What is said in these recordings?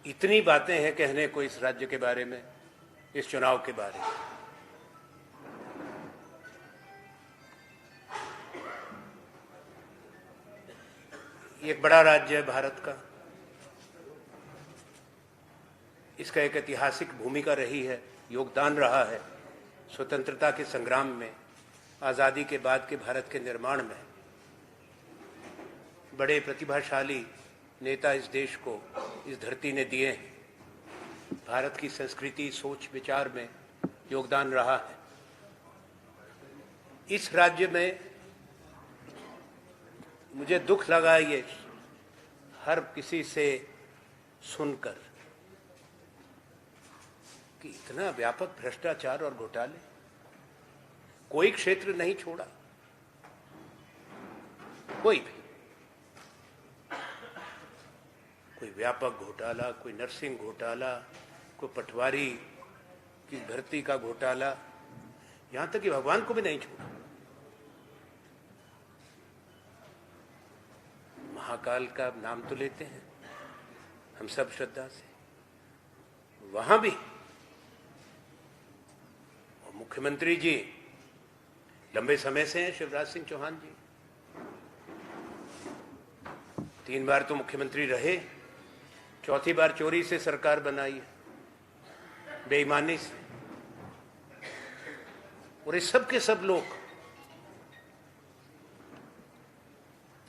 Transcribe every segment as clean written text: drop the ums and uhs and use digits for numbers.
इतनी बातें हैं कहने को इस राज्य के बारे में, इस चुनाव के बारे में। ये एक बड़ा राज्य है भारत का। इसका एक ऐतिहासिक भूमिका रही है, योगदान रहा है स्वतंत्रता के संग्राम में, आज़ादी के बाद के भारत के निर्माण में। बड़े प्रतिभाशाली नेता इस देश को, इस धरती ने दिए हैं। भारत की संस्कृति, सोच, विचार में योगदान रहा है। इस राज्य में मुझे दुख लगा ये हर किसी से सुनकर कि इतना व्यापक भ्रष्टाचार और घोटाले, कोई क्षेत्र नहीं छोड़ा, कोई भी। कोई व्यापक घोटाला, कोई नर्सिंग घोटाला, कोई पटवारी की भर्ती का घोटाला, यहां तक कि भगवान को भी नहीं छोड़ा। महाकाल का नाम तो लेते हैं हम सब श्रद्धा से, वहां भी। और मुख्यमंत्री जी लंबे समय से हैं, शिवराज सिंह चौहान जी 3 बार तो मुख्यमंत्री रहे, चौथी बार चोरी से सरकार बनाई, बेईमानी से। और इस सब के सब लोग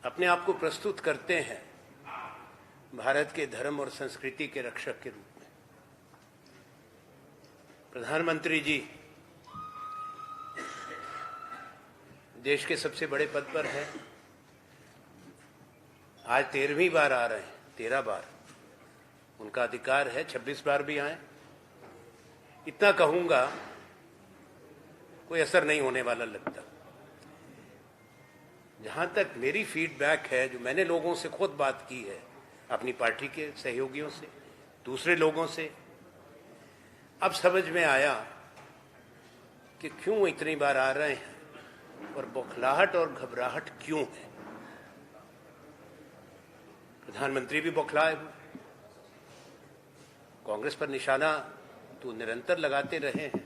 अपने आप को प्रस्तुत करते हैं भारत के धर्म और संस्कृति के रक्षक के रूप में। प्रधानमंत्री जी देश के सबसे बड़े पद पर हैं, आज 13वीं बार आ रहे हैं, 13 बार उनका अधिकार है, 26 बार भी आए। इतना कहूंगा कोई असर नहीं होने वाला लगता। जहां तक मेरी फीडबैक है, जो मैंने लोगों से खुद बात की है, अपनी पार्टी के सहयोगियों से, दूसरे लोगों से, अब समझ में आया कि क्यों इतनी बार आ रहे हैं और बौखलाहट और घबराहट क्यों है। प्रधानमंत्री भी बौखलाए हुए, कांग्रेस पर निशाना तो निरंतर लगाते रहे हैं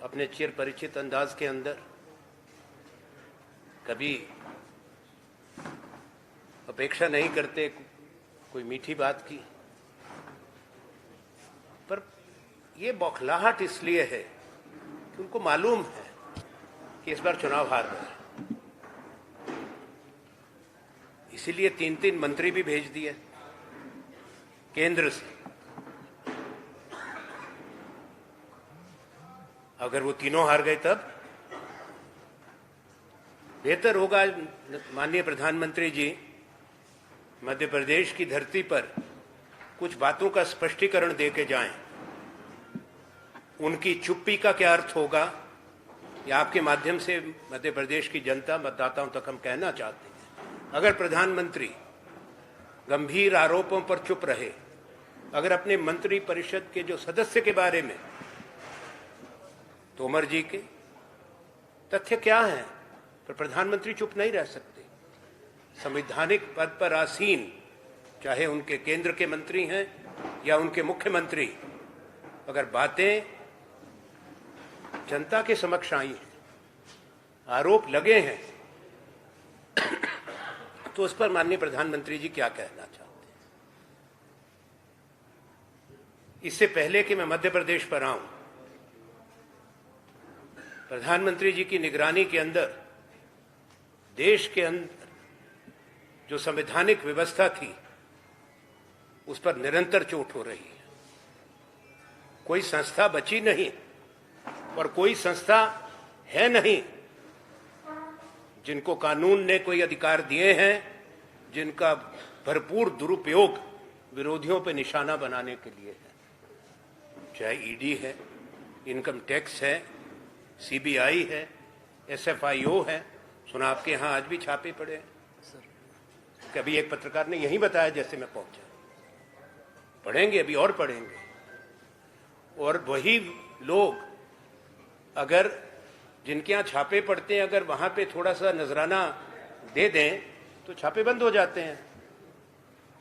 अपने चिर परिचित अंदाज के अंदर। कभी अपेक्षा नहीं करते कोई मीठी बात की, पर यह बौखलाहट इसलिए है कि उनको मालूम है कि इस बार चुनाव हार गए। इसीलिए 3-3 मंत्री भी भेज दिए केंद्र से। अगर वो तीनों हार गए तब बेहतर होगा माननीय प्रधानमंत्री जी मध्य प्रदेश की धरती पर कुछ बातों का स्पष्टीकरण देके जाएं। उनकी चुप्पी का क्या अर्थ होगा, या आपके माध्यम से मध्य प्रदेश की जनता, मतदाताओं तक हम कहना चाहते हैं। अगर प्रधानमंत्री गंभीर आरोपों पर चुप रहे, अगर अपने मंत्री परिषद के जो सदस्य के बारे में, तोमर जी के तथ्य क्या हैं, पर प्रधानमंत्री चुप नहीं रह सकते। संवैधानिक पद पर आसीन, चाहे उनके केंद्र के मंत्री हैं या उनके मुख्यमंत्री, अगर बातें जनता के समक्ष आई हैं, आरोप लगे हैं, तो उस पर माननीय प्रधानमंत्री जी क्या कहना चाहते हैं। इससे पहले कि मैं मध्य प्रदेश पर आऊं, प्रधानमंत्री जी की निगरानी के अंदर देश के अंदर जो संवैधानिक व्यवस्था थी, उस पर निरंतर चोट हो रही है। कोई संस्था बची नहीं और कोई संस्था है नहीं जिनको कानून ने कोई अधिकार दिए हैं, जिनका भरपूर दुरुपयोग विरोधियों पर निशाना बनाने के लिए है। चाहे ईडी है, इनकम टैक्स है, सीबीआई है, एसएफआईओ है। सुना आपके यहां आज भी छापे पड़े हैं सर। कभी एक पत्रकार ने यही बताया जैसे मैं पहुंचा। पढ़ेंगे, अभी और पढ़ेंगे। और वही लोग अगर जिनके यहाँ छापे पड़ते हैं, अगर वहां पे थोड़ा सा नजराना दे दें तो छापे बंद हो जाते हैं।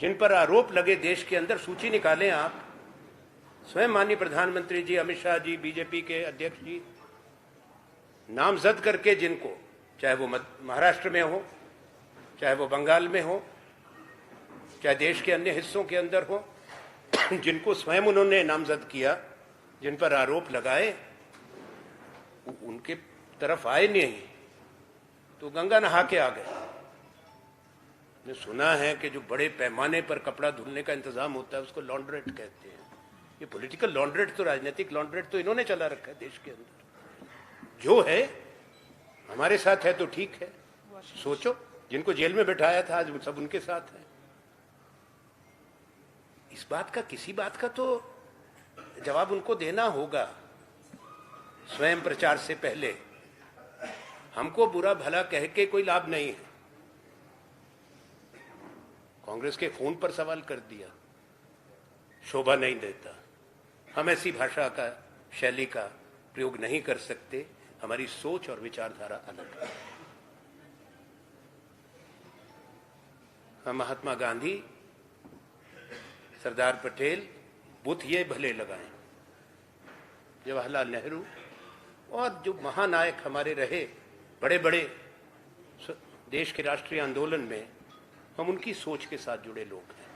जिन पर आरोप लगे देश के अंदर, सूची निकालें आप। स्वयं माननीय प्रधानमंत्री जी, अमित शाह जी, बीजेपी के अध्यक्ष जी, नामजद करके जिनको, चाहे वो महाराष्ट्र में हो, चाहे वो बंगाल में हो, चाहे देश के अन्य हिस्सों के अंदर हो, जिनको स्वयं उन्होंने नामजद किया, जिन पर आरोप लगाए, उनके तरफ आए नहीं तो गंगा नहा के आ गए। ने सुना है कि जो बड़े पैमाने पर कपड़ा धुलने का इंतजाम होता है उसको लॉन्ड्रेट कहते हैं। ये पॉलिटिकल लॉन्ड्रेट तो, राजनीतिक लॉन्ड्रेट तो इन्होंने चला रखा है देश के अंदर। जो है हमारे साथ है तो ठीक है। सोचो, जिनको जेल में बैठाया था आज सब उनके साथ है। इस बात का, किसी बात का तो जवाब उनको देना होगा। स्वयं प्रचार से पहले हमको बुरा भला कह के कोई लाभ नहीं है। कांग्रेस के खून पर सवाल कर दिया, शोभा नहीं देता। हम ऐसी भाषा का, शैली का प्रयोग नहीं कर सकते। हमारी सोच और विचारधारा अलग है। हम महात्मा गांधी, सरदार पटेल, बुद्ध ये भले लगाएं, जवाहरलाल नेहरू और जो महानायक हमारे रहे, बड़े बड़े देश के राष्ट्रीय आंदोलन में, हम उनकी सोच के साथ जुड़े लोग हैं।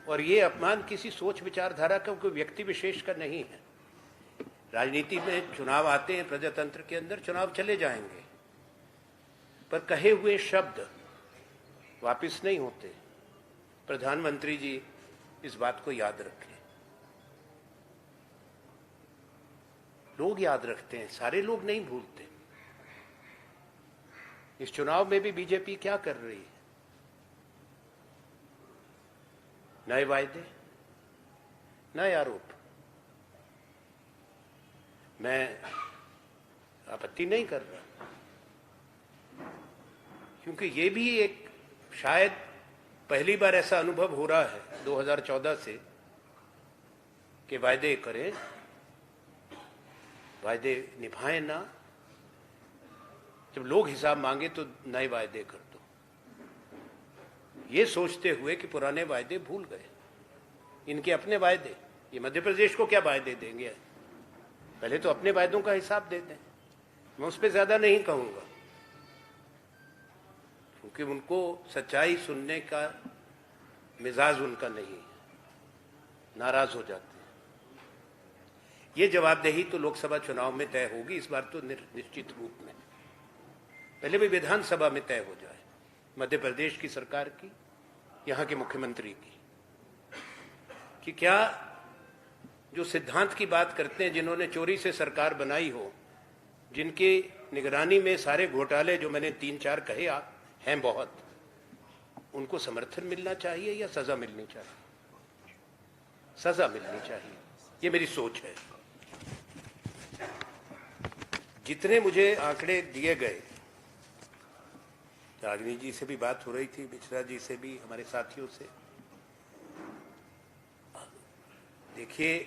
और ये अपमान किसी सोच विचारधारा का, कोई व्यक्ति विशेष का नहीं है। राजनीति में चुनाव आते हैं, प्रजातंत्र के अंदर चुनाव चले जाएंगे, पर कहे हुए शब्द वापिस नहीं होते। प्रधानमंत्री जी इस बात को याद रखें। लोग याद रखते हैं, सारे लोग नहीं भूलते। इस चुनाव में भी बीजेपी क्या कर रही है? नए वायदे, नए आरोप। मैं आपत्ति नहीं कर रहा, क्योंकि ये भी एक, शायद पहली बार ऐसा अनुभव हो रहा है 2014 से कि वायदे करें, वायदे निभाएं ना। जब लोग हिसाब मांगे तो नए वायदे कर दो, ये सोचते हुए कि पुराने वायदे भूल गए। इनके अपने वायदे, ये मध्य प्रदेश को क्या वायदे देंगे? पहले तो अपने वायदों का हिसाब दे दें। मैं उस पर ज्यादा नहीं कहूंगा, क्योंकि उनको सच्चाई सुनने का मिजाज उनका नहीं है, नाराज हो जाते हैं। ये जवाबदेही तो लोकसभा चुनाव में तय होगी इस बार तो निश्चित रूप में। पहले भी विधानसभा में तय हो जाए, मध्य प्रदेश की सरकार की, यहां के मुख्यमंत्री की, कि क्या जो सिद्धांत की बात करते हैं, जिन्होंने चोरी से सरकार बनाई हो, जिनके निगरानी में सारे घोटाले जो मैंने 3-4 कहे हैं बहुत, उनको समर्थन मिलना चाहिए या सजा मिलनी चाहिए? सजा मिलनी चाहिए, ये मेरी सोच है। जितने मुझे आंकड़े दिए गए, रागिनी जी से भी बात हो रही थी, मिश्रा जी से भी, हमारे साथियों से, देखिए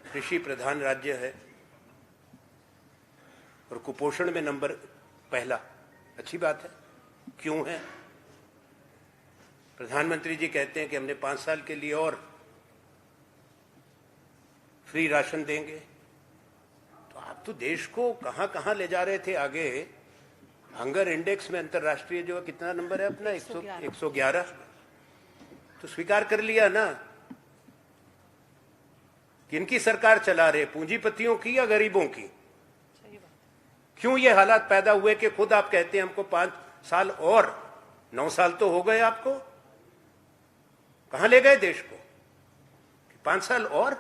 कृषि प्रधान राज्य है और कुपोषण में नंबर पहला। अच्छी बात है। क्यों है? प्रधानमंत्री जी कहते हैं कि हमने 5 साल के लिए और फ्री राशन देंगे। तो आप तो देश को कहां कहां ले जा रहे थे आगे। हंगर इंडेक्स में अंतर्राष्ट्रीय जो कितना नंबर है अपना, 111। तो स्वीकार कर लिया ना। किनकी सरकार चला रहे, पूंजीपतियों की या गरीबों की? क्यों ये हालात पैदा हुए कि खुद आप कहते हैं हमको 5 साल और, 9 साल तो हो गए आपको, कहां ले गए देश को? 5 साल और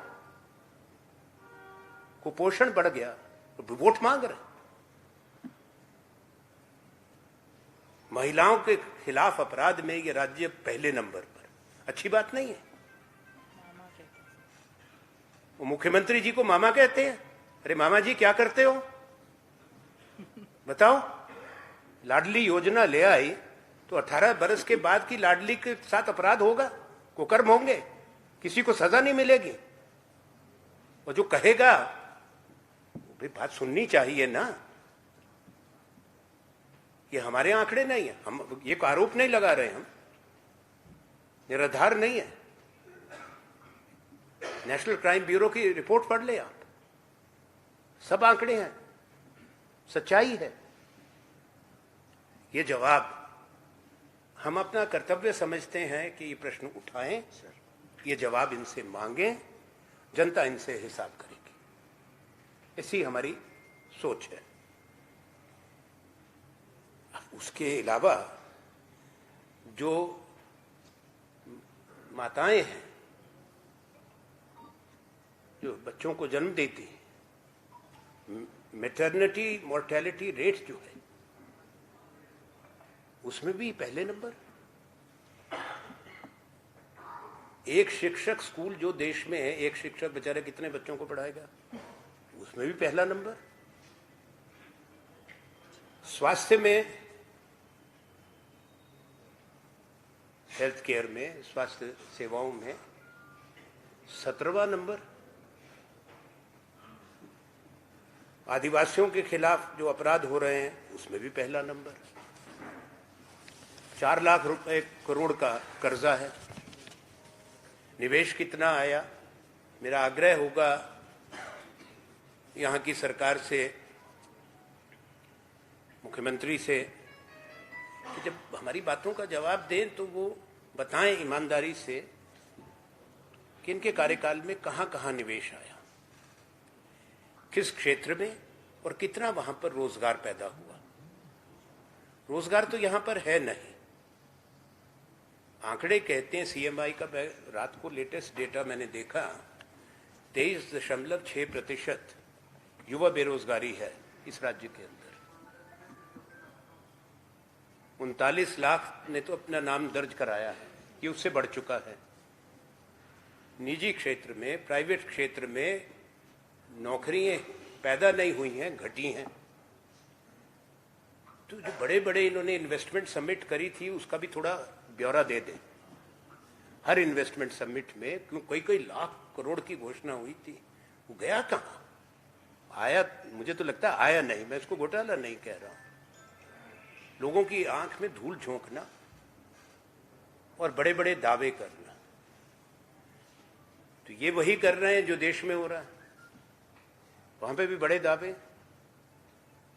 कुपोषण बढ़ गया, तो वोट मांग रहे। महिलाओं के खिलाफ अपराध में ये राज्य पहले नंबर पर। अच्छी बात नहीं है। वो मुख्यमंत्री जी को मामा कहते हैं। अरे मामा जी क्या करते हो बताओ। लाडली योजना ले आई तो 18 बरस के बाद की लाडली के साथ अपराध होगा, कुकर्म होंगे, किसी को सजा नहीं मिलेगी। और जो कहेगा भी बात सुननी चाहिए ना। ये हमारे आंकड़े नहीं है, हम ये आरोप नहीं लगा रहे, हम निराधार नहीं है। नेशनल क्राइम ब्यूरो की रिपोर्ट पढ़ ले आप, सब आंकड़े हैं, सच्चाई है। ये जवाब हम अपना कर्तव्य समझते हैं कि ये प्रश्न उठाएं, ये जवाब इनसे मांगें, जनता इनसे हिसाब करेगी, ऐसी हमारी सोच है। उसके अलावा जो माताएं हैं जो बच्चों को जन्म देती हैं, मैटरनिटी मोर्टेलिटी रेट जो है उसमें भी पहले नंबर। एक शिक्षक स्कूल जो देश में है, एक शिक्षक बेचारे कितने बच्चों को पढ़ाएगा, उसमें भी पहला नंबर। स्वास्थ्य में, हेल्थ केयर में, स्वास्थ्य सेवाओं में 17वां नंबर। आदिवासियों के खिलाफ जो अपराध हो रहे हैं उसमें भी पहला नंबर। 4 लाख रुपए करोड़ का कर्जा है। निवेश कितना आया? मेरा आग्रह होगा यहाँ की सरकार से, मुख्यमंत्री से, कि जब हमारी बातों का जवाब दें तो वो बताएं ईमानदारी से कि इनके कार्यकाल में कहां कहां निवेश आया, किस क्षेत्र में, और कितना वहां पर रोजगार पैदा हुआ। रोजगार तो यहां पर है नहीं। आंकड़े कहते हैं, सीएमआई का रात को लेटेस्ट डेटा मैंने देखा, 23.6% युवा बेरोजगारी है इस राज्य के अंदर। 39 लाख ने तो अपना नाम दर्ज कराया है, ये उससे बढ़ चुका है। निजी क्षेत्र में, प्राइवेट क्षेत्र में नौकरियां पैदा नहीं हुई हैं, घटी हैं। तो जो बड़े बड़े इन्होंने इन्वेस्टमेंट सबमिट करी थी उसका भी थोड़ा ब्यौरा दे दें। हर इन्वेस्टमेंट समिट में कोई लाख करोड़ की घोषणा हुई थी, वो गया कहां? आया, मुझे तो लगता है आया नहीं। मैं इसको घोटाला नहीं कह रहा हूं। लोगों की आंख में धूल झोंकना और बड़े बड़े दावे करना, तो ये वही कर रहे हैं जो देश में हो रहा है। वहां पे भी बड़े दावे।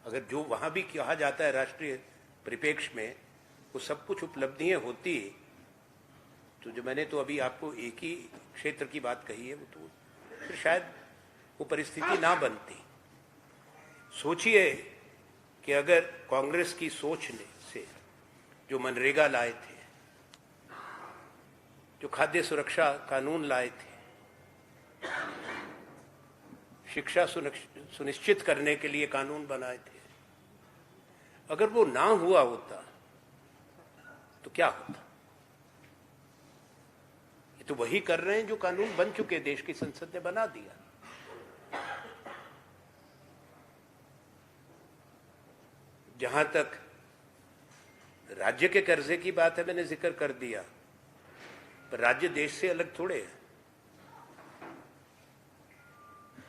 अगर जो वहां भी कहा जाता है राष्ट्रीय परिप्रेक्ष्य में वो सब कुछ उपलब्धियां होती, तो जो मैंने तो अभी आपको एक ही क्षेत्र की बात कही है, वो तो फिर शायद वो परिस्थिति ना बनती। सोचिए कि अगर कांग्रेस की सोच ने से जो मनरेगा लाए थे, जो खाद्य सुरक्षा कानून लाए थे, शिक्षा सुनिश्चित करने के लिए कानून बनाए थे, अगर वो ना हुआ होता तो क्या होता? ये तो वही कर रहे हैं जो कानून बन चुके, देश की संसद ने बना दिया। जहां तक राज्य के कर्जे की बात है, मैंने जिक्र कर दिया, पर राज्य देश से अलग थोड़े है।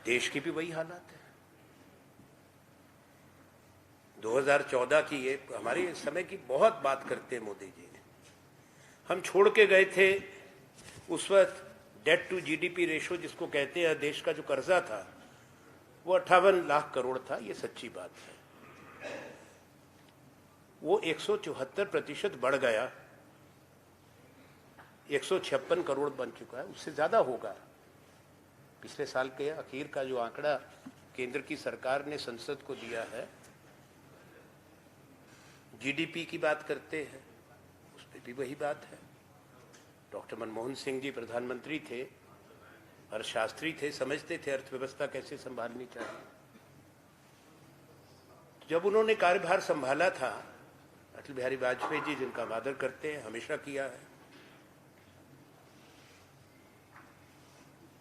देश की भी वही हालत है। 2014 की ये हमारे समय की बहुत बात करते हैं मोदी जी ने। हम छोड़ के गए थे उस वक्त डेट टू जीडीपी रेशो जिसको कहते हैं, देश का जो कर्जा था वो 58 लाख करोड़ था। ये सच्ची बात है। वो 174% बढ़ गया, 156 करोड़ बन चुका है। उससे ज्यादा होगा। पिछले साल के आखिर का जो आंकड़ा केंद्र की सरकार ने संसद को दिया है, जीडीपी की बात करते हैं, उस पर भी वही बात है। डॉक्टर मनमोहन सिंह जी प्रधानमंत्री थे, अर्थशास्त्री थे, समझते थे अर्थव्यवस्था कैसे संभालनी चाहिए। जब उन्होंने कार्यभार संभाला था, अटल बिहारी वाजपेयी जी, जिनका हम आदर करते हैं, हमेशा किया है,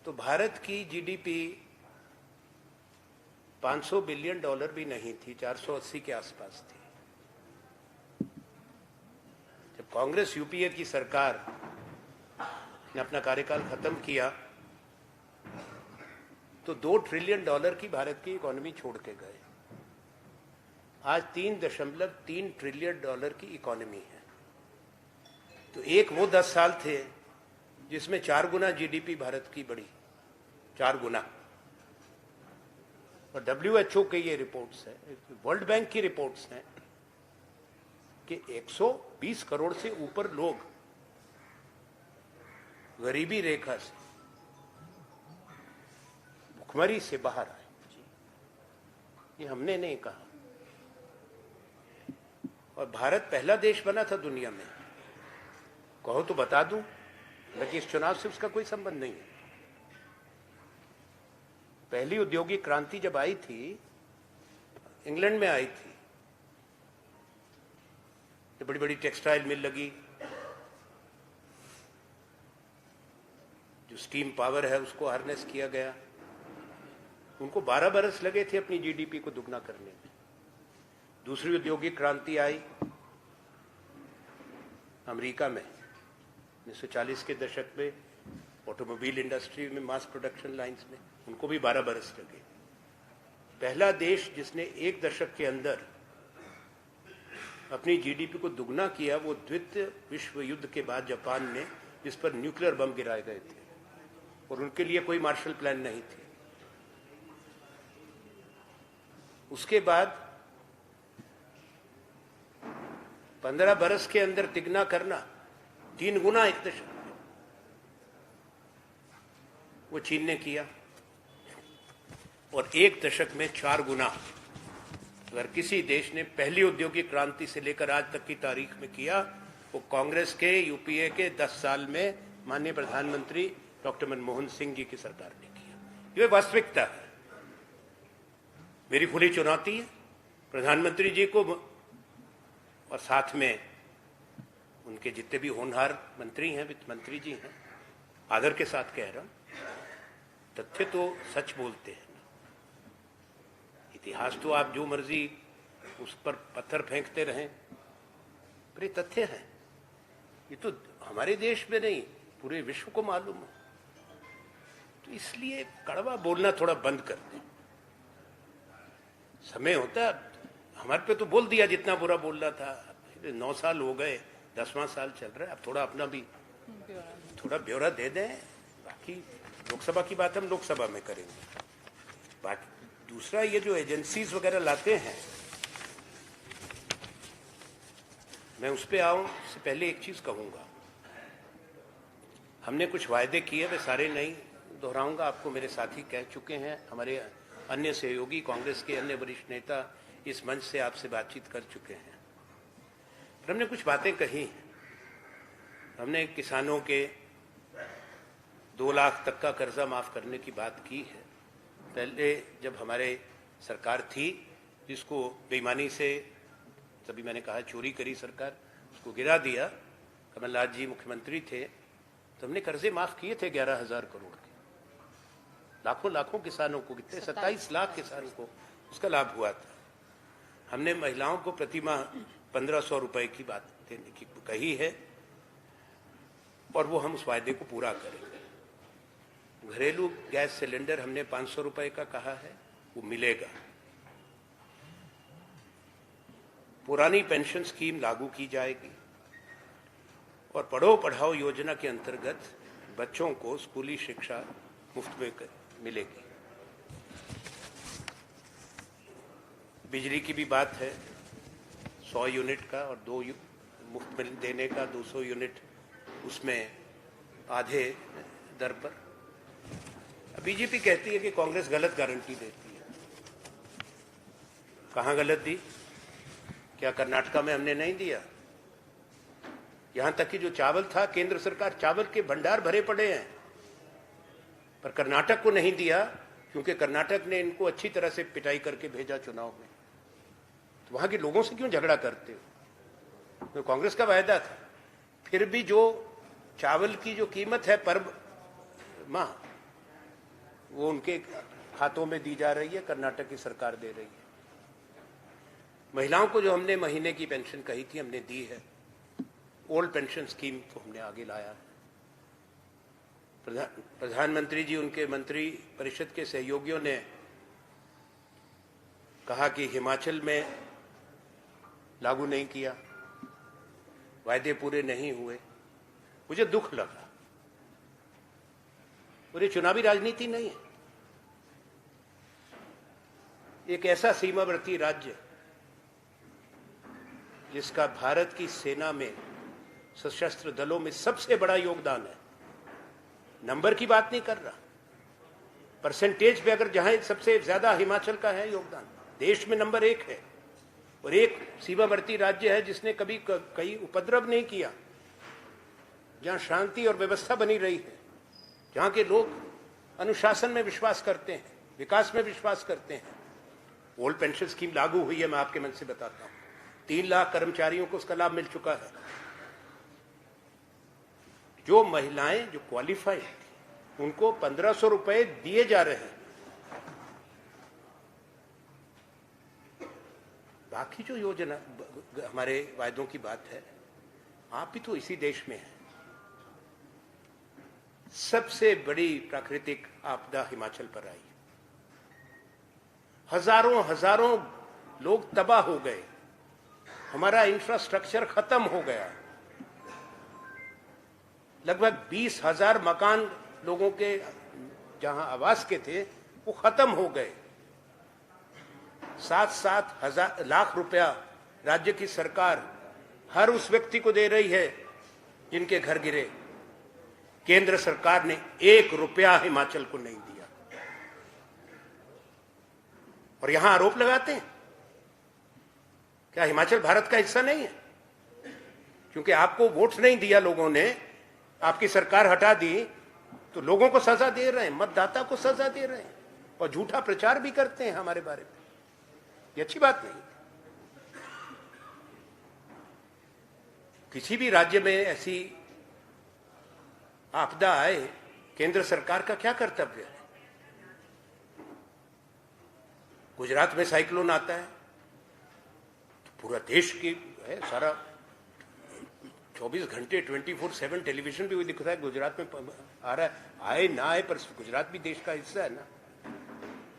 तो भारत की जीडीपी $500 बिलियन भी नहीं थी, 480 के आसपास थी। जब कांग्रेस यूपीए की सरकार ने अपना कार्यकाल खत्म किया तो $2 ट्रिलियन की भारत की इकोनॉमी छोड़ के गए। आज 3.3 ट्रिलियन डॉलर की इकोनॉमी है। तो एक वो 10 साल थे जिसमें 4 गुना जीडीपी भारत की बढ़ी, 4 गुना। और WHO के ये रिपोर्ट्स है, वर्ल्ड बैंक की रिपोर्ट्स हैं कि 120 करोड़ से ऊपर लोग गरीबी रेखा से, भुखमरी से बाहर आए। ये हमने नहीं कहा। और भारत पहला देश बना था दुनिया में, कहो तो बता दूं, लेकिन इस चुनाव से उसका कोई संबंध नहीं है। पहली औद्योगिक क्रांति जब आई थी, इंग्लैंड में आई थी। ये बड़ी बड़ी टेक्सटाइल मिल लगी, जो स्टीम पावर है उसको हार्नेस किया गया। उनको 12 बरस लगे थे अपनी जीडीपी को दुगना करने में। दूसरी औद्योगिक क्रांति आई अमेरिका में 1940 के दशक में, ऑटोमोबाइल इंडस्ट्री में, मास प्रोडक्शन लाइंस में, उनको भी 12 बरस लगे। पहला देश जिसने एक दशक के अंदर अपनी जीडीपी को दुगना किया वो द्वितीय विश्व युद्ध के बाद जापान ने, जिस पर न्यूक्लियर बम गिराए गए थे और उनके लिए कोई मार्शल प्लान नहीं थी। उसके बाद 15 बरस के अंदर तिगना करना, 3 गुना एक दशक में, वो चीन ने किया। और एक दशक में 4 गुना अगर किसी देश ने पहली औद्योगिक क्रांति से लेकर आज तक की तारीख में किया, वो कांग्रेस के, यूपीए के 10 साल में माननीय प्रधानमंत्री डॉक्टर मनमोहन सिंह जी की सरकार ने किया। ये वास्तविकता है। मेरी खुली चुनौती है प्रधानमंत्री जी को और साथ में उनके जितने भी होनहार मंत्री हैं, वित्त मंत्री जी हैं, आदर के साथ कह रहा हूं, तथ्य तो सच बोलते हैं। इतिहास तो आप जो मर्जी उस पर पत्थर फेंकते रहें, पर ये तथ्य है। ये तो हमारे देश में नहीं, पूरे विश्व को मालूम है। तो इसलिए कड़वा बोलना थोड़ा बंद कर दें। समय होता है, हमारे पे तो बोल दिया जितना बुरा बोलना था। 9 साल हो गए, 10वां साल चल रहा है। अब थोड़ा अपना भी थोड़ा ब्यौरा दे दें। बाकी लोकसभा की बात हम लोकसभा में करेंगे। बाकी दूसरा, ये जो एजेंसीज वगैरह लाते हैं, मैं उस पर आऊं उससे पहले एक चीज कहूंगा। हमने कुछ वायदे किए, वे सारे नहीं दोहराऊंगा, आपको मेरे साथी कह चुके हैं। हमारे अन्य सहयोगी, कांग्रेस के अन्य वरिष्ठ नेता इस मंच से आपसे बातचीत कर चुके हैं। पर हमने कुछ बातें कही। हमने किसानों के 2 लाख तक का कर्जा माफ करने की बात की है। पहले जब हमारे सरकार थी, जिसको बेईमानी से, तभी मैंने कहा चोरी करी सरकार, उसको गिरा दिया, कमलनाथ जी मुख्यमंत्री थे, तो हमने कर्जे माफ किए थे 11,000 करोड़ के। लाखों लाखों किसानों को, कितने 27 लाख किसानों को उसका लाभ हुआ था। हमने महिलाओं को प्रति माह 1,500 रुपए की बात देने की कही है और वो हम उस वायदे को पूरा करेंगे। घरेलू गैस सिलेंडर हमने 500 रुपए का कहा है, वो मिलेगा। पुरानी पेंशन स्कीम लागू की जाएगी और पढ़ो पढ़ाओ योजना के अंतर्गत बच्चों को स्कूली शिक्षा मुफ्त में मिलेगी। बिजली की भी बात है, 100 यूनिट का और 2 मुफ्त में देने का, 200 यूनिट उसमें आधे दर पर। बीजेपी कहती है कि कांग्रेस गलत गारंटी देती है। कहां गलत दी? क्या कर्नाटका में हमने नहीं दिया? यहां तक कि जो चावल था, केंद्र सरकार चावल के भंडार भरे पड़े हैं, पर कर्नाटक को नहीं दिया क्योंकि कर्नाटक ने इनको अच्छी तरह से पिटाई करके भेजा चुनाव में। तो वहां के लोगों से क्यों झगड़ा करते हो? तो कांग्रेस का वायदा था। फिर भी जो चावल की जो कीमत है पर माह, वो उनके खातों में दी जा रही है, कर्नाटक की सरकार दे रही है। महिलाओं को जो हमने महीने की पेंशन कही थी, हमने दी है। ओल्ड पेंशन स्कीम को हमने आगे लाया है। प्रधानमंत्री जी, उनके मंत्री परिषद के सहयोगियों ने कहा कि हिमाचल में लागू नहीं किया, वायदे पूरे नहीं हुए, मुझे दुख लगा। और ये चुनावी राजनीति नहीं है। एक ऐसा सीमावर्ती राज्य जिसका भारत की सेना में, सशस्त्र दलों में सबसे बड़ा योगदान है, नंबर की बात नहीं कर रहा, परसेंटेज पे अगर जहां सबसे ज्यादा हिमाचल का है योगदान, देश में नंबर 1 है। और एक सीमावर्ती राज्य है जिसने कभी कई उपद्रव नहीं किया, जहां शांति और व्यवस्था बनी रही है, जहां के लोग अनुशासन में विश्वास करते हैं, विकास में विश्वास करते हैं। ओल्ड पेंशन स्कीम लागू हुई है, मैं आपके मन से बताता हूं, 3 लाख कर्मचारियों को उसका लाभ मिल चुका है। जो महिलाएं जो क्वालिफाइड थी उनको 1500 रुपए दिए जा रहे हैं। बाकी जो योजना हमारे वायदों की बात है, आप भी तो इसी देश में हैं। सबसे बड़ी प्राकृतिक आपदा हिमाचल पर आई, हजारों हजारों लोग तबाह हो गए, हमारा इंफ्रास्ट्रक्चर खत्म हो गया, लगभग 20,000 मकान लोगों के जहां आवास के थे वो खत्म हो गए। 7-7 लाख रुपया राज्य की सरकार हर उस व्यक्ति को दे रही है जिनके घर गिरे। केंद्र सरकार ने 1 रुपया हिमाचल को नहीं दिया। और यहां आरोप लगाते हैं क्या हिमाचल भारत का हिस्सा नहीं है? क्योंकि आपको वोट नहीं दिया लोगों ने, आपकी सरकार हटा दी, तो लोगों को सजा दे रहे हैं, मतदाता को सजा दे रहे हैं और झूठा प्रचार भी करते हैं हमारे बारे में। ये अच्छी बात नहीं। किसी भी राज्य में ऐसी आपदा आए, केंद्र सरकार का क्या कर्तव्य है? गुजरात में साइक्लोन आता है तो पूरा देश की है, सारा 24 घंटे 24/7 टेलीविजन भी दिख रहा है, गुजरात में आ रहा है। आए ना आए, पर गुजरात भी देश का हिस्सा है ना,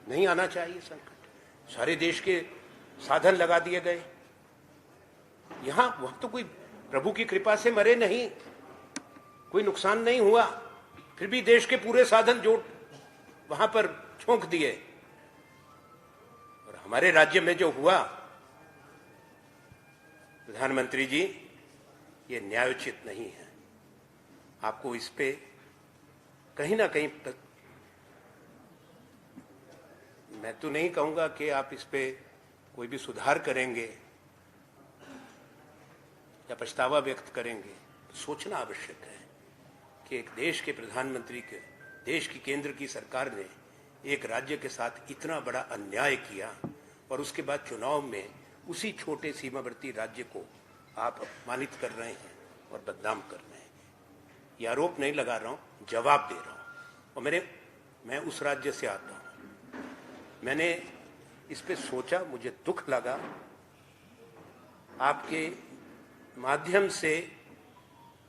नहीं आना चाहिए संकट। सारे देश के साधन लगा दिए गए। यहां वह तो कोई प्रभु की कृपा से मरे नहीं, कोई नुकसान नहीं हुआ, फिर भी देश के पूरे साधन जोड़ वहां पर झोंक दिए। और हमारे राज्य में जो हुआ, प्रधानमंत्री जी, ये न्यायोचित नहीं है। आपको इस पे कहीं ना कहीं, मैं तो नहीं कहूंगा कि आप इस पे कोई भी सुधार करेंगे या पछतावा व्यक्त करेंगे, सोचना आवश्यक है कि एक देश के प्रधानमंत्री के, देश की केंद्र की सरकार ने एक राज्य के साथ इतना बड़ा अन्याय किया और उसके बाद चुनाव में उसी छोटे सीमावर्ती राज्य को आप अपमानित कर रहे हैं और बदनाम कर रहे हैं। ये आरोप नहीं लगा रहा हूं, जवाब दे रहा हूं। और मैं उस राज्य से आता हूं। मैंने इस पे सोचा, मुझे दुख लगा। आपके माध्यम से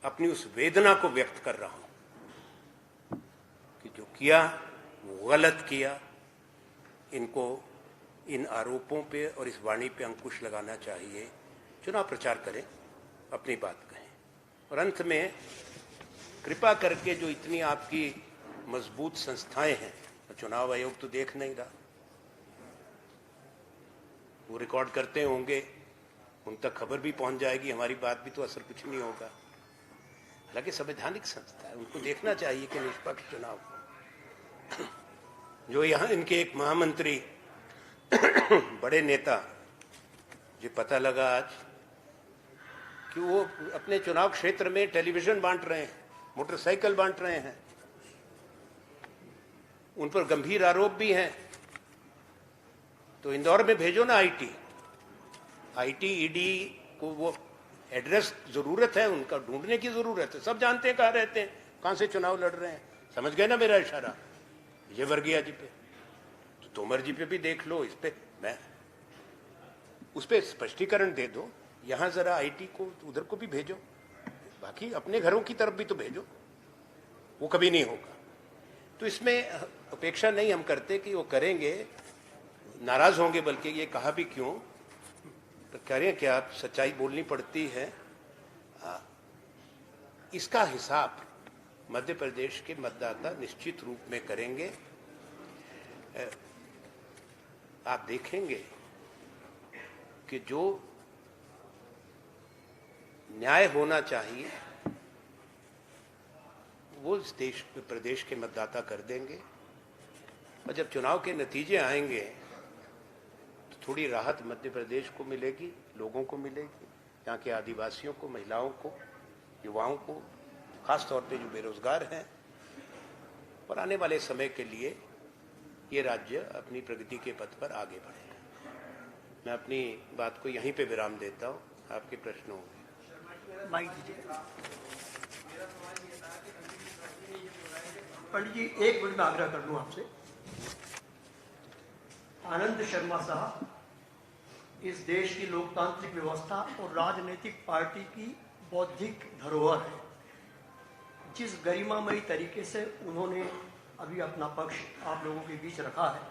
अपनी उस वेदना को व्यक्त कर रहा हूं कि जो किया वो गलत किया। इनको इन आरोपों पे और इस वाणी पे अंकुश लगाना चाहिए। चुनाव प्रचार करें, अपनी बात कहें, और अंत में कृपा करके जो इतनी आपकी मजबूत संस्थाएं हैं, चुनाव आयोग तो देख नहीं रहा, वो रिकॉर्ड करते होंगे, उन तक खबर भी पहुंच जाएगी, हमारी बात भी तो असर कुछ नहीं होगा। हालांकि संवैधानिक संस्था है, उनको देखना चाहिए कि निष्पक्ष चुनाव हो। जो यहाँ इनके एक महामंत्री बड़े नेता, जो पता लगा आज कि वो अपने चुनाव क्षेत्र में टेलीविजन बांट रहे हैं, मोटरसाइकिल बांट रहे हैं, उन पर गंभीर आरोप भी हैं। तो इंदौर में भेजो ना आईटी ईडी को, वो एड्रेस जरूरत है, उनका ढूंढने की जरूरत है। सब जानते हैं कहाँ रहते हैं, कहां से चुनाव लड़ रहे हैं। समझ गए ना मेरा इशारा? विजय वर्गीय जी पे, तो तोमर जी पे भी देख लो, इस पे मैं उस पे स्पष्टीकरण दे दो। यहां जरा आईटी को उधर को भी भेजो, बाकी अपने घरों की तरफ भी तो भेजो। वो कभी नहीं होगा। तो इसमें अपेक्षा नहीं हम करते कि वो करेंगे, नाराज होंगे, बल्कि ये कहा भी क्यों तो कह रहे हैं कि आप सच्चाई बोलनी पड़ती है। इसका हिसाब मध्य प्रदेश के मतदाता निश्चित रूप में करेंगे। आप देखेंगे कि जो न्याय होना चाहिए वो इस देश प्रदेश के मतदाता कर देंगे, और जब चुनाव के नतीजे आएंगे तो थोड़ी राहत मध्य प्रदेश को मिलेगी, लोगों को मिलेगी, यहाँ के आदिवासियों को, महिलाओं को, युवाओं को, खास तौर पे जो बेरोजगार हैं। और आने वाले समय के लिए ये राज्य अपनी प्रगति के पथ पर आगे बढ़ेगा। मैं अपनी बात को यहीं पे विराम देता हूँ, आपके प्रश्न होंगे। पंडित जी, एक मिनट में आग्रह कर लूं आपसे। आनंद शर्मा साहब इस देश की लोकतांत्रिक व्यवस्था और राजनीतिक पार्टी की बौद्धिक धरोहर है। जिस गरिमामयी तरीके से उन्होंने अभी अपना पक्ष आप लोगों के बीच रखा है,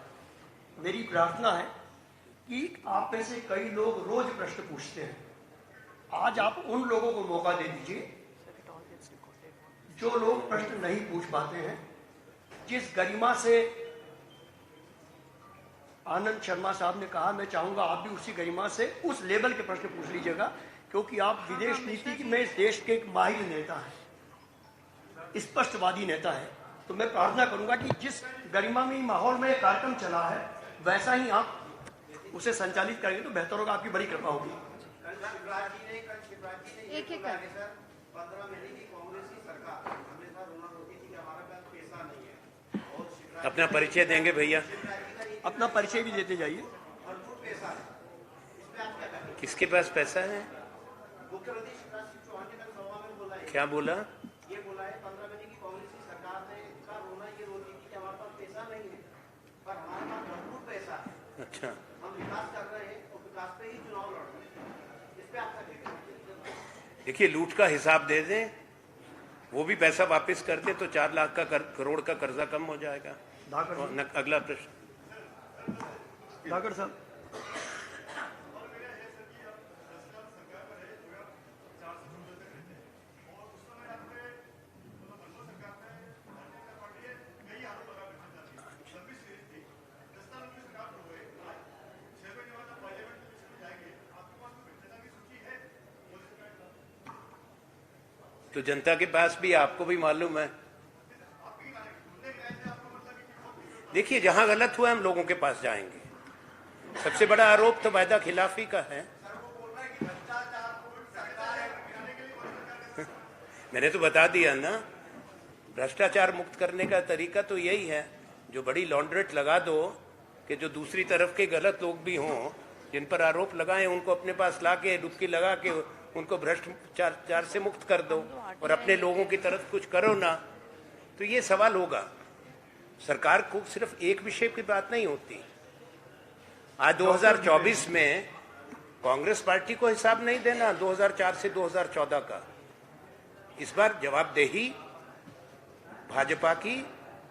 मेरी प्रार्थना है कि आप में से कई लोग रोज प्रश्न पूछते हैं, आज आप उन लोगों को मौका दे दीजिए जो लोग प्रश्न नहीं पूछ पाते हैं। जिस गरिमा से आनंद शर्मा साहब ने कहा, मैं चाहूंगा आप भी उसी गरिमा से उस लेवल के प्रश्न पूछ लीजिएगा, क्योंकि आप विदेश नीति में इस देश के एक माहिर नेता हैं, स्पष्टवादी नेता है। तो मैं प्रार्थना करूंगा कि जिस गरिमा में माहौल में कार्यक्रम चला है वैसा ही आप उसे संचालित करेंगे तो बेहतर होगा, आपकी बड़ी कृपा होगी। एक एक अपना परिचय देंगे भैया, अपना परिचय भी देते जाइए। किसके पास पैसा है? क्या बोला? ये बोला है 15 महीने की कांग्रेस की सरकार ने का रोना ये रो रही थी कि हमारे पास पैसा नहीं है, पर हमारे पास भरपूर पैसा है। अच्छा, हम विकास कर रहे हैं और विकास पे ही चुनाव लड़ रहे हैं। इस पे आपका कहना? देखिए, लूट का हिसाब दे दें, वो भी पैसा वापस कर दे तो 4 लाख का करोड़ का कर्जा कम हो जाएगा। अगला प्रश्न धाकड़ साहब। तो जनता के पास भी, आपको भी मालूम है। देखिए, जहां गलत हुआ हम लोगों के पास जाएंगे। सबसे बड़ा आरोप तो वायदा खिलाफी का है। मैंने तो बता दिया ना, भ्रष्टाचार मुक्त करने का तरीका तो यही है, जो बड़ी लॉन्ड्रेट लगा दो कि जो दूसरी तरफ के गलत लोग भी हों, जिन पर आरोप लगाए, उनको अपने पास ला के डुबकी लगा के उनको भ्रष्टाचार से मुक्त कर दो और अपने लोगों की तरफ कुछ करो ना। तो ये सवाल होगा। सरकार को सिर्फ एक विषय की बात नहीं होती। आज 2024 में कांग्रेस पार्टी को हिसाब नहीं देना 2004 से 2014 का। इस बार जवाबदेही भाजपा की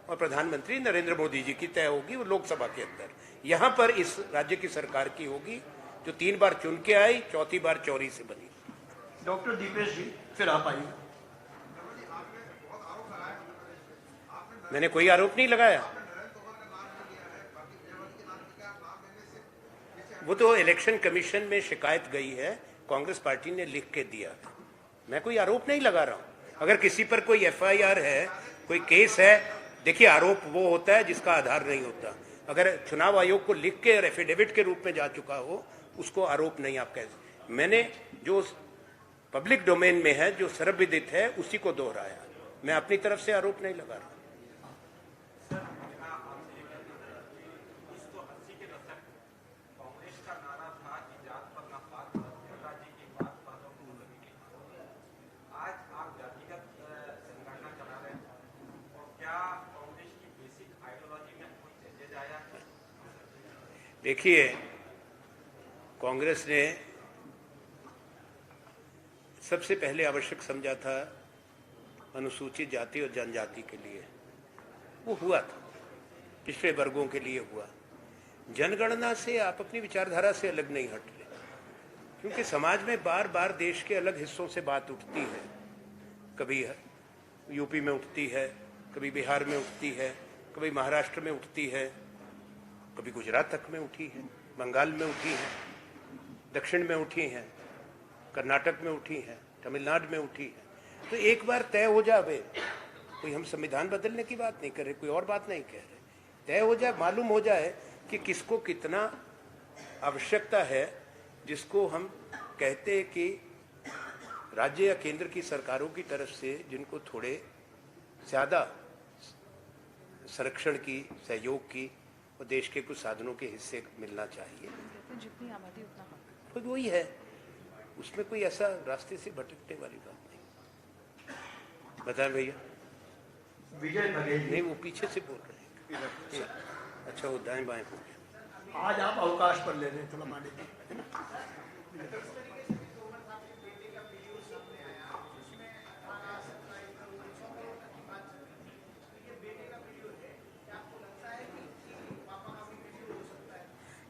और प्रधानमंत्री नरेंद्र मोदी जी की तय होगी, वो लोकसभा के अंदर। यहां पर इस राज्य की सरकार की होगी, जो 3 बार चुन के आई, 4थी बार चोरी से बनी। डॉक्टर दीपेश जी, फिर आप आइए। मैंने कोई आरोप नहीं लगाया। वो तो इलेक्शन कमीशन में शिकायत गई है, कांग्रेस पार्टी ने लिख के दिया। मैं कोई आरोप नहीं लगा रहा हूं। अगर किसी पर कोई एफआईआर है, कोई केस है, देखिए, आरोप वो होता है जिसका आधार नहीं होता। अगर चुनाव आयोग को लिख के एफिडेविट के रूप में जा चुका हो, उसको आरोप नहीं आप कह सकते। मैंने जो पब्लिक डोमेन में है, जो सर्वविदित है, उसी को दोहराया। मैं अपनी तरफ से आरोप नहीं लगा रहा। देखिए, कांग्रेस ने सबसे पहले आवश्यक समझा था अनुसूचित जाति और जनजाति के लिए, वो हुआ था, पिछड़े वर्गों के लिए हुआ। जनगणना से आप अपनी विचारधारा से अलग नहीं हट रहे। क्योंकि समाज में बार बार देश के अलग हिस्सों से बात उठती है। कभी यूपी में उठती है, कभी बिहार में उठती है, कभी महाराष्ट्र में उठती है, कभी गुजरात तक में उठी है, बंगाल में उठी है, दक्षिण में उठी है, कर्नाटक में उठी है, तमिलनाडु में उठी है। तो एक बार तय हो जाए, कोई हम संविधान बदलने की बात नहीं कर रहे, कोई और बात नहीं कह रहे, तय हो जाए, मालूम हो जाए कि किसको कितना आवश्यकता है, जिसको हम कहते हैं कि राज्य या केंद्र की सरकारों की तरफ से जिनको थोड़े ज्यादा संरक्षण की, सहयोग की और देश के कुछ साधनों के हिस्से मिलना चाहिए, जितनी आबादी उतना हक। तो वही है, उसमें कोई ऐसा रास्ते से भटकने वाली बात नहीं। बताएं भैया। विजय बघेल जी, नहीं, वो पीछे से बोल रहे हैं। अच्छा, वो दाएं बाएं हो गया। आज आप अवकाश पर ले रहे हैं, थोड़ा मान लीजिए।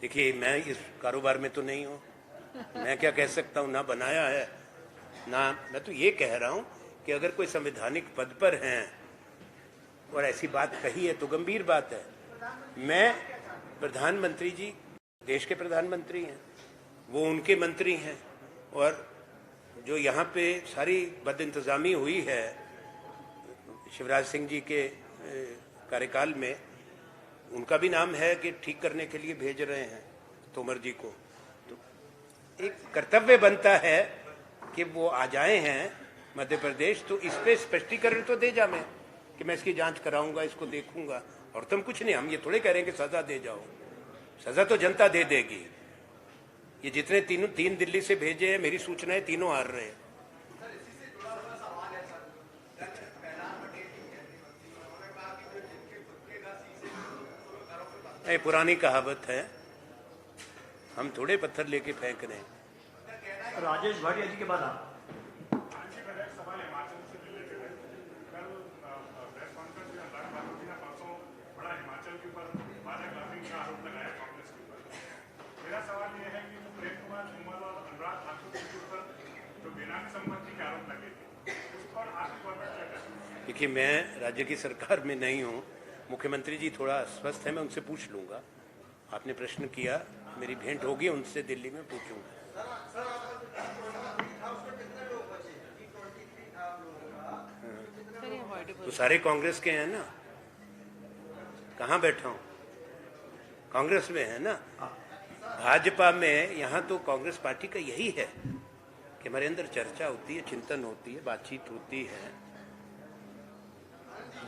देखिए, मैं इस कारोबार में तो नहीं हूँ, मैं क्या कह सकता हूँ, ना बनाया है ना। मैं तो ये कह रहा हूँ कि अगर कोई संवैधानिक पद पर हैं और ऐसी बात कही है तो गंभीर बात है। मैं, प्रधानमंत्री जी देश के प्रधानमंत्री हैं, वो उनके मंत्री हैं, और जो यहाँ पे सारी बदइंतजामी हुई है शिवराज सिंह जी के कार्यकाल में, उनका भी नाम है कि ठीक करने के लिए भेज रहे हैं तोमर जी को। तो एक कर्तव्य बनता है कि वो आ जाए हैं मध्य प्रदेश, तो इस पे स्पष्टीकरण तो दे जा मैं कि मैं इसकी जांच कराऊंगा, इसको देखूंगा। और तुम कुछ नहीं, हम ये थोड़े कह रहे हैं कि सजा दे जाओ, सजा तो जनता दे देगी। ये जितने तीन दिल्ली से भेजे हैं, मेरी सूचनाएं तीनों आ रहे हैं। ये पुरानी कहावत है, हम थोड़े पत्थर लेके फेंक रहे हैं। राजेश भाटिया जी के बाद आप। देखिए, मैं राज्य की सरकार में नहीं हूँ, मुख्यमंत्री जी थोड़ा अस्वस्थ है, मैं उनसे पूछ लूंगा। आपने प्रश्न किया, मेरी भेंट होगी उनसे, दिल्ली में पूछूंगा। तो सारे कांग्रेस के हैं ना, कहाँ बैठा हूँ, कांग्रेस में है ना। भाजपा में यहाँ तो कांग्रेस पार्टी का यही है कि हमारे अंदर चर्चा होती है, चिंतन होती है, बातचीत होती है।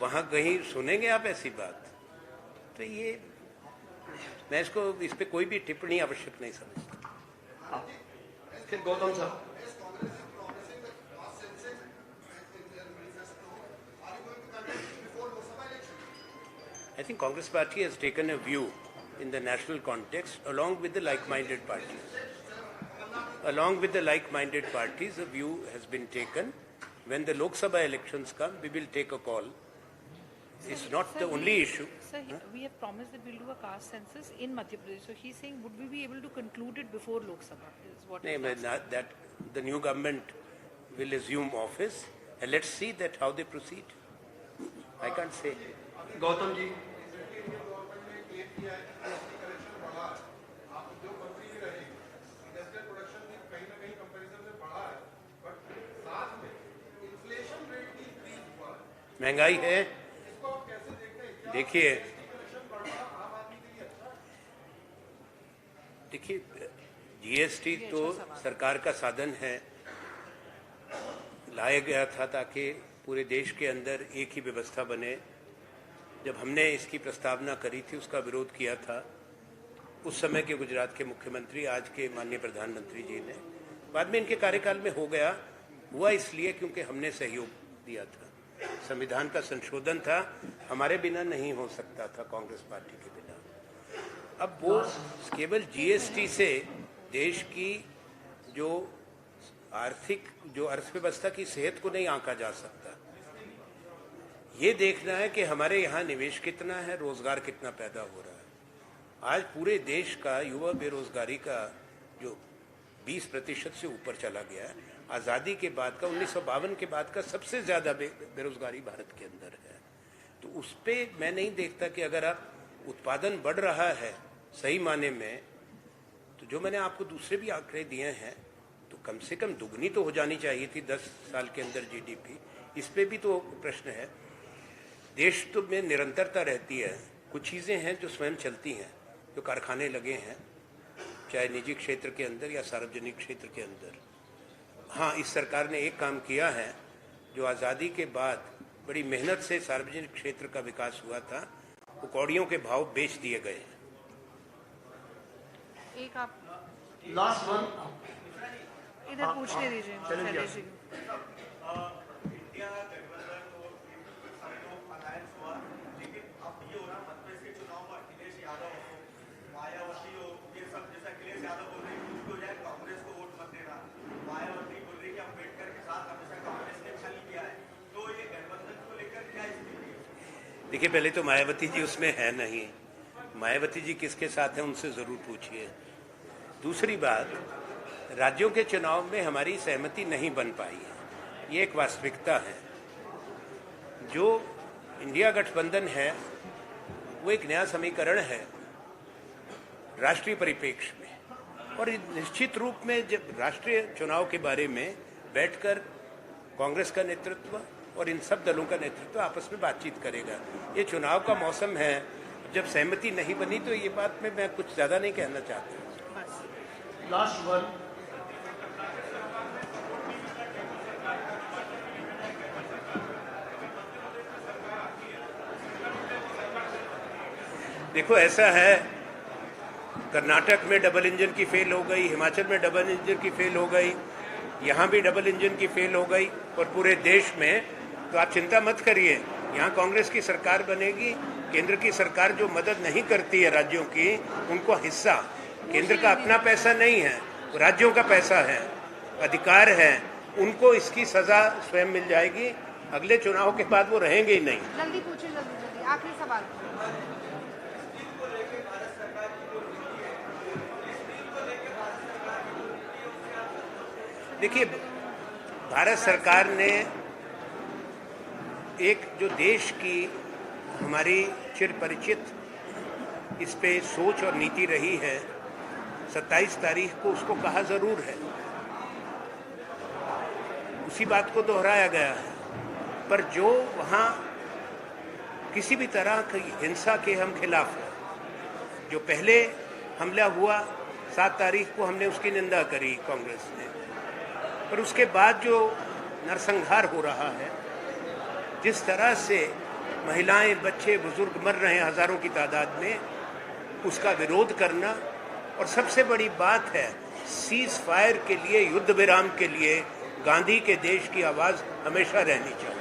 वहां कहीं सुनेंगे आप ऐसी बात? तो ये मैं इस पे कोई भी टिप्पणी आवश्यक नहीं समझता। फिर गौतम साहब। I think Congress party has taken a view in the national context along with the like-minded parties. Along with the like-minded parties, a view has been taken. When the Lok Sabha elections come, we will take a call. It's not the only issue. Sir, we have promised that we'll do a caste census in Madhya Pradesh. So he's saying, would we be able to conclude it before Lok Sabha? Is what No, that the new government will assume office, and let's see that how they proceed. I can't say. Gautam ji. महंगाई है, देखिए GST तो सरकार का साधन है, लाया गया था ताकि पूरे देश के अंदर एक ही व्यवस्था बने। जब हमने इसकी प्रस्तावना करी थी, उसका विरोध किया था उस समय के गुजरात के मुख्यमंत्री, आज के माननीय प्रधानमंत्री जी ने। बाद में इनके कार्यकाल में हो गया, हुआ इसलिए क्योंकि हमने सहयोग दिया था। संविधान का संशोधन था, हमारे बिना नहीं हो सकता था, कांग्रेस पार्टी के बिना। अब वो केवल जीएसटी से देश की जो आर्थिक, जो अर्थव्यवस्था की सेहत को नहीं आंका जा सकता। ये देखना है कि हमारे यहाँ निवेश कितना है, रोजगार कितना पैदा हो रहा है। आज पूरे देश का युवा बेरोजगारी का जो 20% से ऊपर चला गया है। आज़ादी के बाद का 1952 के बाद का सबसे ज़्यादा बेरोजगारी भारत के अंदर है। तो उस पर मैं नहीं देखता कि अगर आप उत्पादन बढ़ रहा है सही माने में, तो जो मैंने आपको दूसरे भी आंकड़े दिए हैं, तो कम से कम दुगनी तो हो जानी चाहिए थी 10 साल के अंदर जीडीपी। इस पे भी तो प्रश्न है। देश तो में निरंतरता रहती है। कुछ चीज़ें हैं जो स्वयं चलती हैं, जो कारखाने लगे हैं, चाहे निजी क्षेत्र के अंदर या सार्वजनिक क्षेत्र के अंदर। हाँ, इस सरकार ने एक काम किया है जो आज़ादी के बाद बड़ी मेहनत से सार्वजनिक क्षेत्र का विकास हुआ था, वो कौड़ियों के भाव बेच दिए गए हैं। एक आप लास्ट वन इधर पूछने दीजिए शैलेश जी। इंडिया गठबंधन और संयोग अलायंस हुआ, लेकिन अब ये हो रहा मध्य के चुनाव में अखिलेश यादव हो, मायावती हो, ये सब जैसा अखिलेश यादव बोल रहे हैं हो जाए कांग्रेस को वोट मत देना, मायावती बोल रही है कि अम्बेडकर के साथ हमेशा कांग्रेस ने छल किया है, तो ये गठबंधन को लेकर क्या स्थिति है? देखिए, पहले तो मायावती जी उसमें है नहीं। मायावती जी किसके साथ हैं उनसे जरूर पूछिए। दूसरी बात, राज्यों के चुनाव में हमारी सहमति नहीं बन पाई है, ये एक वास्तविकता है। जो इंडिया गठबंधन है वो एक नया समीकरण है राष्ट्रीय परिप्रेक्ष्य में, और निश्चित रूप में जब राष्ट्रीय चुनाव के बारे में बैठकर कांग्रेस का नेतृत्व और इन सब दलों का नेतृत्व आपस में बातचीत करेगा। ये चुनाव का मौसम है, जब सहमति नहीं बनी तो ये बात में मैं कुछ ज्यादा नहीं कहना चाहता। लास्ट वन देखो, ऐसा है, कर्नाटक में डबल इंजन की फेल हो गई, हिमाचल में डबल इंजन की फेल हो गई, यहाँ भी डबल इंजन की फेल हो गई, और पूरे देश में। तो आप चिंता मत करिए, यहाँ कांग्रेस की सरकार बनेगी। केंद्र की सरकार जो मदद नहीं करती है राज्यों की, उनको हिस्सा, केंद्र का अपना पैसा नहीं है, राज्यों का पैसा है, अधिकार है, उनको इसकी सजा स्वयं मिल जाएगी। अगले चुनाव के बाद वो रहेंगे ही नहीं। जल्दी पूछिए, जल्दी आखिरी सवाल। देखिए, भारत सरकार ने एक जो देश की हमारी चिर परिचित इस पे सोच और नीति रही है, 27 तारीख को उसको कहा जरूर है, उसी बात को दोहराया गया है। पर जो वहाँ किसी भी तरह की हिंसा के हम खिलाफ हैं, जो पहले हमला हुआ 7 तारीख को, हमने उसकी निंदा करी कांग्रेस ने, पर उसके बाद जो नरसंहार हो रहा है, जिस तरह से महिलाएं, बच्चे, बुजुर्ग मर रहे हैं हजारों की तादाद में, उसका विरोध करना, और सबसे बड़ी बात है सीज फायर के लिए, युद्ध विराम के लिए गांधी के देश की आवाज हमेशा रहनी चाहिए।